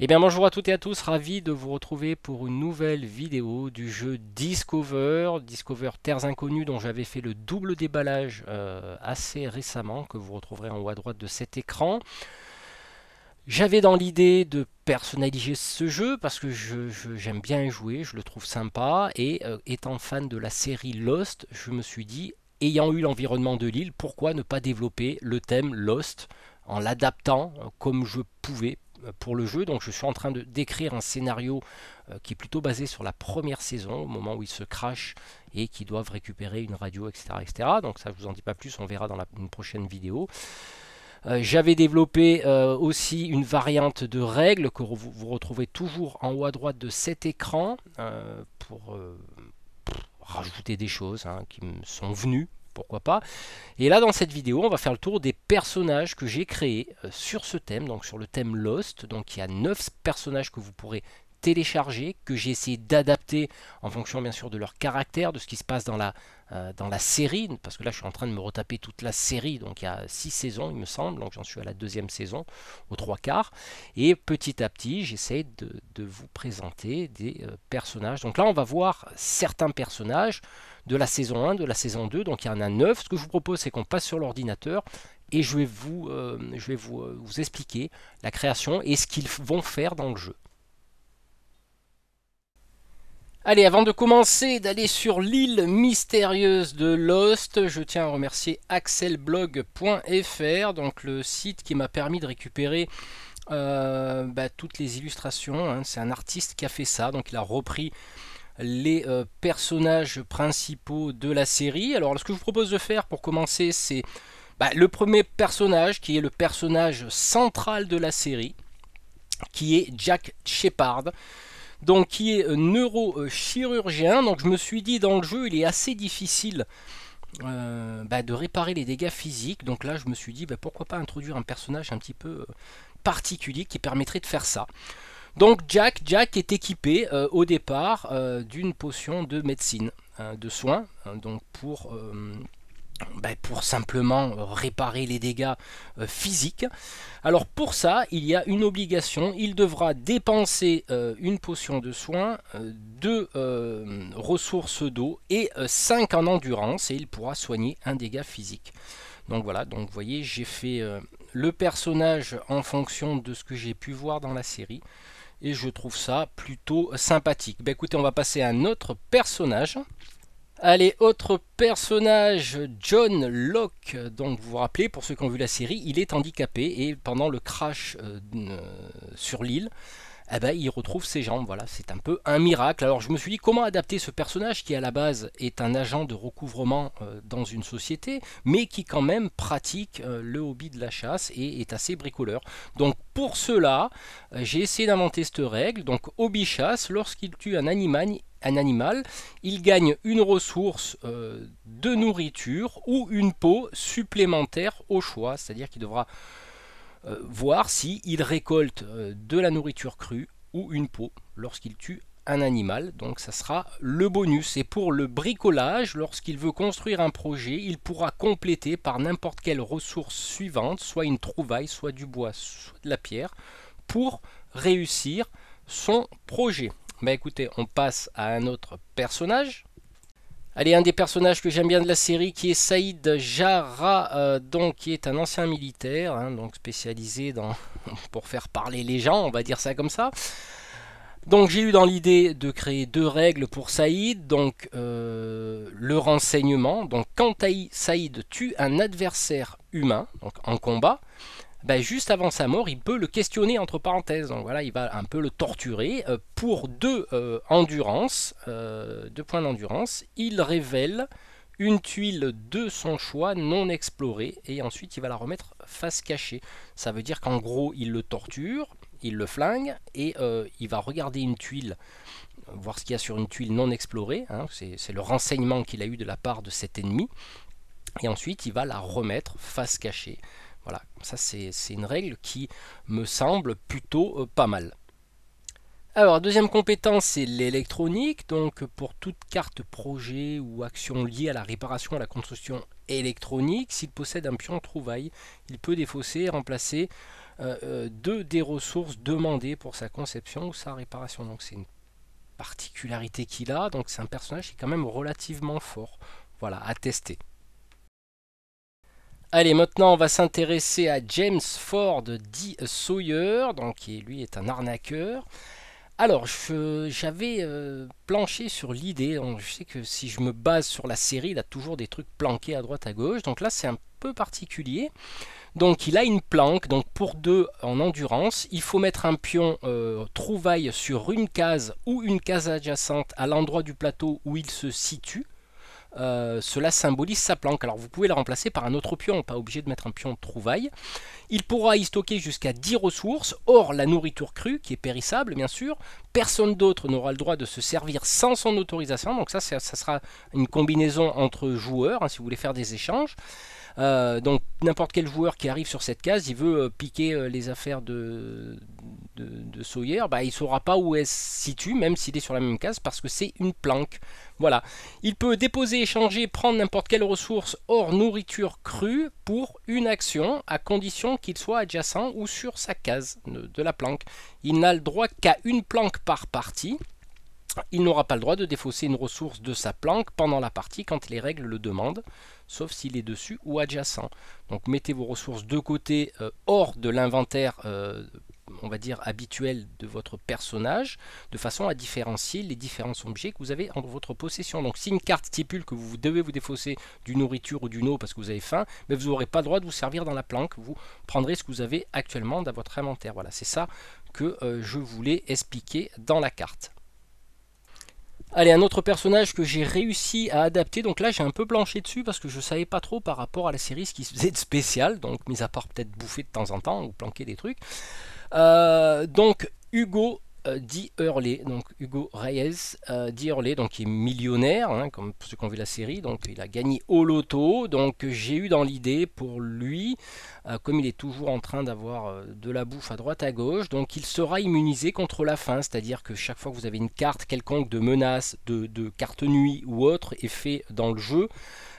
Eh bien bonjour à toutes et à tous, ravi de vous retrouver pour une nouvelle vidéo du jeu Discover Terres Inconnues dont j'avais fait le double déballage assez récemment, que vous retrouverez en haut à droite de cet écran. J'avais dans l'idée de personnaliser ce jeu parce que j'aime bien y jouer, je le trouve sympa et étant fan de la série Lost, je me suis dit, ayant eu l'environnement de l'île, pourquoi ne pas développer le thème Lost en l'adaptant comme je pouvais pour le jeu. Donc je suis en train d'écrire un scénario qui est plutôt basé sur la première saison, au moment où ils se crachent et qu'ils doivent récupérer une radio, etc., etc. Donc ça, je vous en dis pas plus, on verra dans une prochaine vidéo. J'avais développé aussi une variante de règles que vous retrouvez toujours en haut à droite de cet écran pour rajouter des choses qui me sont venues, pourquoi pas. Et là dans cette vidéo on va faire le tour des personnages que j'ai créés sur ce thème, donc sur le thème Lost. Donc il y a 9 personnages que vous pourrez télécharger, que j'ai essayé d'adapter en fonction bien sûr de leur caractère, de ce qui se passe dans la série, parce que là je suis en train de me retaper toute la série, donc il y a 6 saisons il me semble, donc j'en suis à la deuxième saison, aux 3/4, et petit à petit j'essaie de vous présenter des personnages. Donc là on va voir certains personnages de la saison 1, de la saison 2, donc il y en a 9. Ce que je vous propose c'est qu'on passe sur l'ordinateur et je vais vous expliquer la création et ce qu'ils vont faire dans le jeu. Allez, avant de commencer, d'aller sur l'île mystérieuse de Lost, je tiens à remercier axelblog.fr, donc le site qui m'a permis de récupérer toutes les illustrations. C'est un artiste qui a fait ça, donc il a repris les personnages principaux de la série. Alors, ce que je vous propose de faire pour commencer, c'est le premier personnage qui est le personnage central de la série, qui est Jack Shepard. Donc qui est neurochirurgien. Donc je me suis dit dans le jeu il est assez difficile de réparer les dégâts physiques. Donc là je me suis dit pourquoi pas introduire un personnage un petit peu particulier qui permettrait de faire ça. Donc Jack est équipé au départ d'une potion de médecine, de soins, donc pour simplement réparer les dégâts physiques. Alors pour ça, il y a une obligation, il devra dépenser une potion de soin, 2 ressources d'eau et 5 en endurance, et il pourra soigner un dégât physique. Donc voilà, donc vous voyez, j'ai fait le personnage en fonction de ce que j'ai pu voir dans la série, et je trouve ça plutôt sympathique. Écoutez, on va passer à un autre personnage. Allez, autre personnage, John Locke. Donc vous vous rappelez, pour ceux qui ont vu la série, il est handicapé et pendant le crash sur l'île, il retrouve ses jambes. Voilà, c'est un peu un miracle. Alors je me suis dit comment adapter ce personnage qui à la base est un agent de recouvrement dans une société, mais qui quand même pratique le hobby de la chasse et est assez bricoleur. Donc pour cela, j'ai essayé d'inventer cette règle. Donc hobby chasse, lorsqu'il tue un animal, il gagne une ressource de nourriture ou une peau supplémentaire au choix, c'est-à-dire qu'il devra voir s'il récolte de la nourriture crue ou une peau lorsqu'il tue un animal. Donc ça sera le bonus. Et pour le bricolage, lorsqu'il veut construire un projet, il pourra compléter par n'importe quelle ressource suivante, soit une trouvaille, soit du bois, soit de la pierre, pour réussir son projet. Écoutez, on passe à un autre personnage. Allez, un des personnages que j'aime bien de la série, qui est Saïd Jarrah, donc qui est un ancien militaire, donc spécialisé pour faire parler les gens, on va dire ça comme ça. Donc j'ai eu dans l'idée de créer 2 règles pour Saïd. Donc le renseignement. Donc quand Saïd tue un adversaire humain, donc en combat, juste avant sa mort, il peut le questionner entre parenthèses. Donc voilà, il va un peu le torturer. Pour 2 endurance, 2 points d'endurance, il révèle une tuile de son choix non explorée et ensuite il va la remettre face cachée. Ça veut dire qu'en gros, il le torture, il le flingue et il va regarder une tuile, voir ce qu'il y a sur une tuile non explorée. C'est le renseignement qu'il a eu de la part de cet ennemi. Et ensuite, il va la remettre face cachée. Voilà, ça c'est une règle qui me semble plutôt pas mal. Alors, deuxième compétence, c'est l'électronique. Donc, pour toute carte projet ou action liée à la réparation et à la construction électronique, s'il possède un pion trouvaille, il peut défausser et remplacer deux des ressources demandées pour sa conception ou sa réparation. Donc, c'est une particularité qu'il a. Donc, c'est un personnage qui est quand même relativement fort. Voilà, à tester. Allez, maintenant on va s'intéresser à James Ford dit Sawyer, donc qui lui est un arnaqueur. Alors, j'avais planché sur l'idée, je sais que si je me base sur la série, il a toujours des trucs planqués à droite à gauche, donc là c'est un peu particulier. Donc il a une planque, donc pour 2 en endurance, il faut mettre un pion trouvaille sur une case ou une case adjacente à l'endroit du plateau où il se situe. Cela symbolise sa planque. Alors vous pouvez la remplacer par un autre pion, pas obligé de mettre un pion de trouvaille. Il pourra y stocker jusqu'à 10 ressources, hors la nourriture crue, qui est périssable bien sûr. Personne d'autre n'aura le droit de se servir sans son autorisation. Donc ça sera une combinaison entre joueurs, hein, si vous voulez faire des échanges. Donc n'importe quel joueur qui arrive sur cette case, il veut piquer les affaires de Sawyer, bah, il ne saura pas où elle se situe, même s'il est sur la même case, parce que c'est une planque. Voilà. Il peut déposer, échanger, prendre n'importe quelle ressource hors nourriture crue pour une action, à condition qu'il soit adjacent ou sur sa case de la planque. Il n'a le droit qu'à une planque par partie. Il n'aura pas le droit de défausser une ressource de sa planque pendant la partie quand les règles le demandent, sauf s'il est dessus ou adjacent. Donc mettez vos ressources de côté hors de l'inventaire, on va dire, habituel de votre personnage, de façon à différencier les différents objets que vous avez en votre possession. Donc si une carte stipule que vous devez vous défausser d'une nourriture ou d'une eau parce que vous avez faim, mais vous n'aurez pas le droit de vous servir dans la planque, vous prendrez ce que vous avez actuellement dans votre inventaire. Voilà, c'est ça que je voulais expliquer dans la carte. Allez, un autre personnage que j'ai réussi à adapter, donc là j'ai un peu planché dessus parce que je ne savais pas trop par rapport à la série ce qui se faisait de spécial, donc mis à part peut-être bouffer de temps en temps ou planquer des trucs. Donc Hugo dit Hurley, donc Hugo Reyes dit Hurley, donc qui est millionnaire, hein, comme pour ceux qui ont vu la série, donc il a gagné au loto, donc j'ai eu dans l'idée pour lui, comme il est toujours en train d'avoir de la bouffe à droite à gauche, donc il sera immunisé contre la faim, c'est-à-dire que chaque fois que vous avez une carte quelconque de menace, de carte nuit ou autre effet dans le jeu,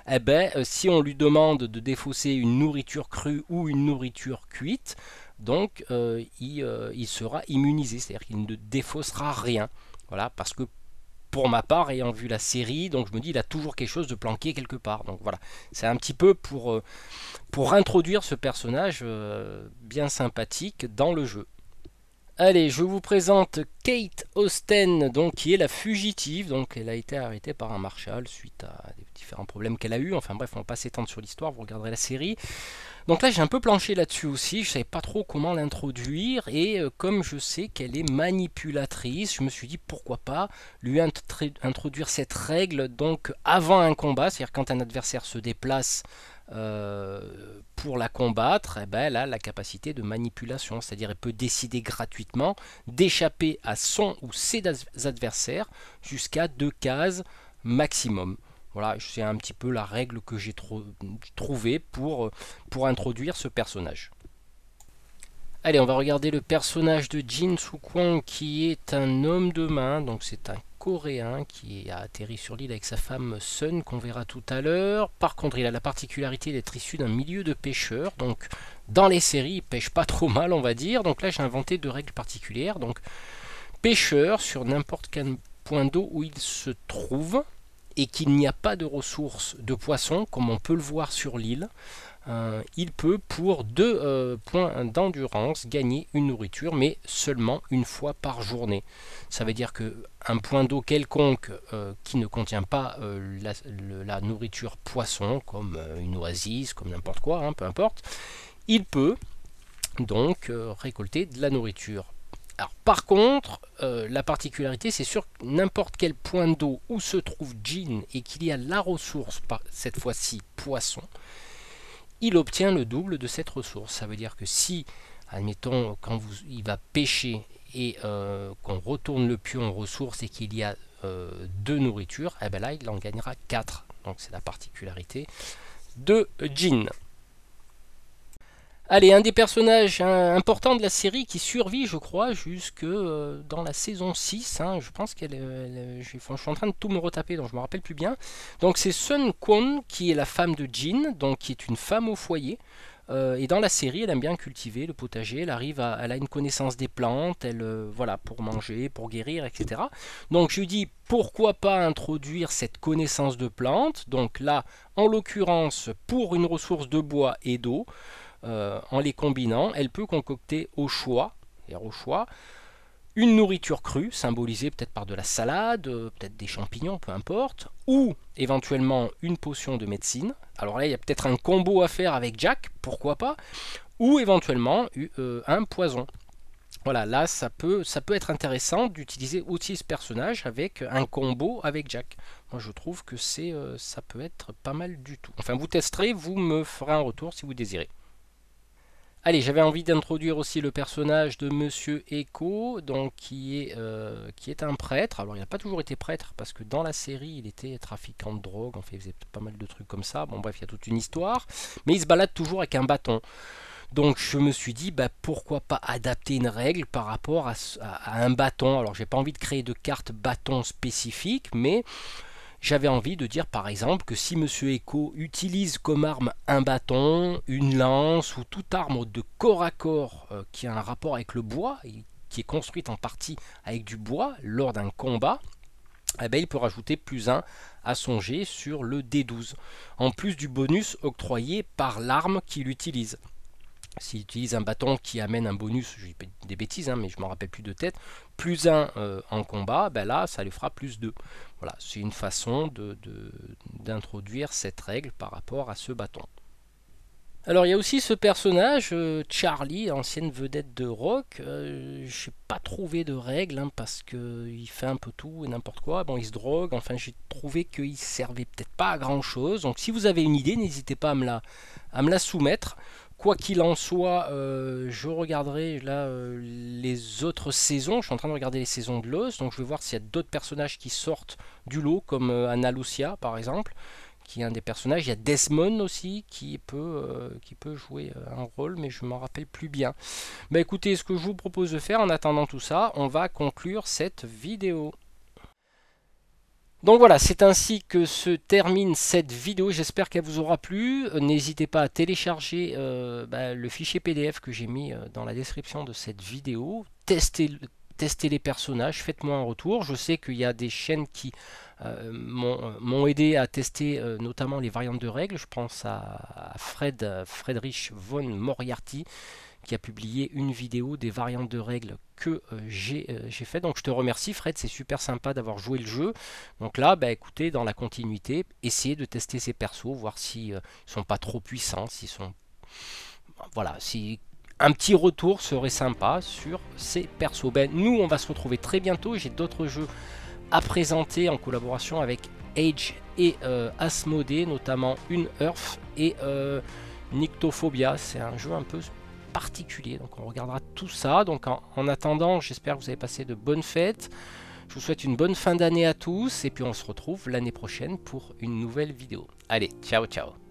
eh ben, si on lui demande de défausser une nourriture crue ou une nourriture cuite, donc il sera immunisé, c'est-à-dire qu'il ne défaussera rien. Voilà, parce que pour ma part, ayant vu la série, donc je me dis il a toujours quelque chose de planqué quelque part. Donc voilà, c'est un petit peu pour introduire ce personnage bien sympathique dans le jeu. Allez, je vous présente Kate Austen, donc, qui est la fugitive. Donc, elle a été arrêtée par un marshal suite à des différents problèmes qu'elle a eu. Enfin bref, on ne va pas s'étendre sur l'histoire, vous regarderez la série. Donc là, j'ai un peu planché là-dessus aussi. Je ne savais pas trop comment l'introduire. Et comme je sais qu'elle est manipulatrice, je me suis dit pourquoi pas lui introduire cette règle donc avant un combat. C'est-à-dire quand un adversaire se déplace pour la combattre, eh ben, elle a la capacité de manipulation, c'est-à-dire elle peut décider gratuitement d'échapper à son ou ses adversaires jusqu'à 2 cases maximum. Voilà, c'est un petit peu la règle que j'ai trouvée pour introduire ce personnage. Allez, on va regarder le personnage de Jin Soo-kwang qui est un homme de main, donc c'est un Coréen qui a atterri sur l'île avec sa femme Sun qu'on verra tout à l'heure. Par contre, il a la particularité d'être issu d'un milieu de pêcheurs, donc dans les séries, il pêche pas trop mal, on va dire. Donc là, j'ai inventé 2 règles particulières. Donc, pêcheur sur n'importe quel point d'eau où il se trouve et qu'il n'y a pas de ressources de poissons, comme on peut le voir sur l'île. Il peut pour 2 points d'endurance gagner une nourriture, mais seulement une fois par journée. Ça veut dire qu'un point d'eau quelconque qui ne contient pas la nourriture poisson, comme une oasis, comme n'importe quoi, hein, peu importe, il peut donc récolter de la nourriture. Alors, par contre, la particularité, c'est sur n'importe quel point d'eau où se trouve Jin et qu'il y a la ressource, cette fois-ci poisson, il obtient le double de cette ressource. Ça veut dire que si, admettons, quand il va pêcher et qu'on retourne le pion en ressources et qu'il y a 2 nourritures, eh ben là, il en gagnera 4. Donc c'est la particularité de Jin. Allez, un des personnages importants de la série qui survit, je crois, jusque dans la saison 6. Hein, je pense je suis en train de tout me retaper, donc je me rappelle plus bien. Donc c'est Sun Kwon, qui est la femme de Jin, donc qui est une femme au foyer. Et dans la série, elle aime bien cultiver le potager. Elle a une connaissance des plantes, voilà, pour manger, pour guérir, etc. Donc je lui dis pourquoi pas introduire cette connaissance de plantes. Donc là, en l'occurrence, pour une ressource de bois et d'eau. En les combinant, elle peut concocter au choix, une nourriture crue, symbolisée peut-être par de la salade, peut-être des champignons, peu importe, ou éventuellement une potion de médecine. Alors là, il y a peut-être un combo à faire avec Jack, pourquoi pas, ou éventuellement un poison. Voilà, là, ça peut être intéressant d'utiliser aussi ce personnage avec un combo avec Jack. Moi, je trouve que ça peut être pas mal du tout. Enfin, vous testerez, vous me ferez un retour si vous désirez. Allez, j'avais envie d'introduire aussi le personnage de Monsieur Echo, donc qui est un prêtre. Alors, il n'a pas toujours été prêtre, parce que dans la série, il était trafiquant de drogue, enfin, il faisait pas mal de trucs comme ça. Bon, bref, il y a toute une histoire. Mais il se balade toujours avec un bâton. Donc, je me suis dit, bah, pourquoi pas adapter une règle par rapport à un bâton. Alors, j'ai pas envie de créer de carte bâton spécifique, mais j'avais envie de dire par exemple que si Monsieur Echo utilise comme arme un bâton, une lance ou toute arme de corps à corps qui a un rapport avec le bois, et qui est construite en partie avec du bois lors d'un combat, eh ben, il peut rajouter +1 à son jet sur le D12, en plus du bonus octroyé par l'arme qu'il utilise. S'il utilise un bâton qui amène un bonus, je dis des bêtises, hein, mais je ne m'en rappelle plus de tête, +1 en combat, ben là, ça lui fera +2. Voilà, c'est une façon d'introduire cette règle par rapport à ce bâton. Alors il y a aussi ce personnage, Charlie, ancienne vedette de rock. Je n'ai pas trouvé de règle hein, parce qu'il fait un peu tout et n'importe quoi. Bon, il se drogue, enfin j'ai trouvé qu'il servait peut-être pas à grand chose. Donc si vous avez une idée, n'hésitez pas à me la soumettre. Quoi qu'il en soit, je regarderai là les autres saisons. Je suis en train de regarder les saisons de Lost, donc je vais voir s'il y a d'autres personnages qui sortent du lot, comme Ana Lucia par exemple, qui est un des personnages. Il y a Desmond aussi qui peut jouer un rôle, mais je ne m'en rappelle plus bien. Bah écoutez, ce que je vous propose de faire en attendant tout ça, on va conclure cette vidéo. Donc voilà, c'est ainsi que se termine cette vidéo. J'espère qu'elle vous aura plu. N'hésitez pas à télécharger le fichier PDF que j'ai mis dans la description de cette vidéo. Testez les personnages, faites-moi un retour. Je sais qu'il y a des chaînes qui m'ont aidé à tester notamment les variantes de règles. Je pense à Friedrich von Moriarty qui a publié une vidéo des variantes de règles que j'ai fait. Donc je te remercie Fred, c'est super sympa d'avoir joué le jeu. Donc là, bah, écoutez, dans la continuité, essayez de tester ces persos, voir s'ils ne sont pas trop puissants, s'ils sont... Voilà, si un petit retour serait sympa sur ces persos. Ben, nous, on va se retrouver très bientôt. J'ai d'autres jeux à présenter en collaboration avec Age et Asmodee, notamment Unearth et Nyctophobia. C'est un jeu un peu particulier, donc on regardera tout ça. Donc en attendant, j'espère que vous avez passé de bonnes fêtes. Je vous souhaite une bonne fin d'année à tous et puis on se retrouve l'année prochaine pour une nouvelle vidéo. Allez, ciao ciao.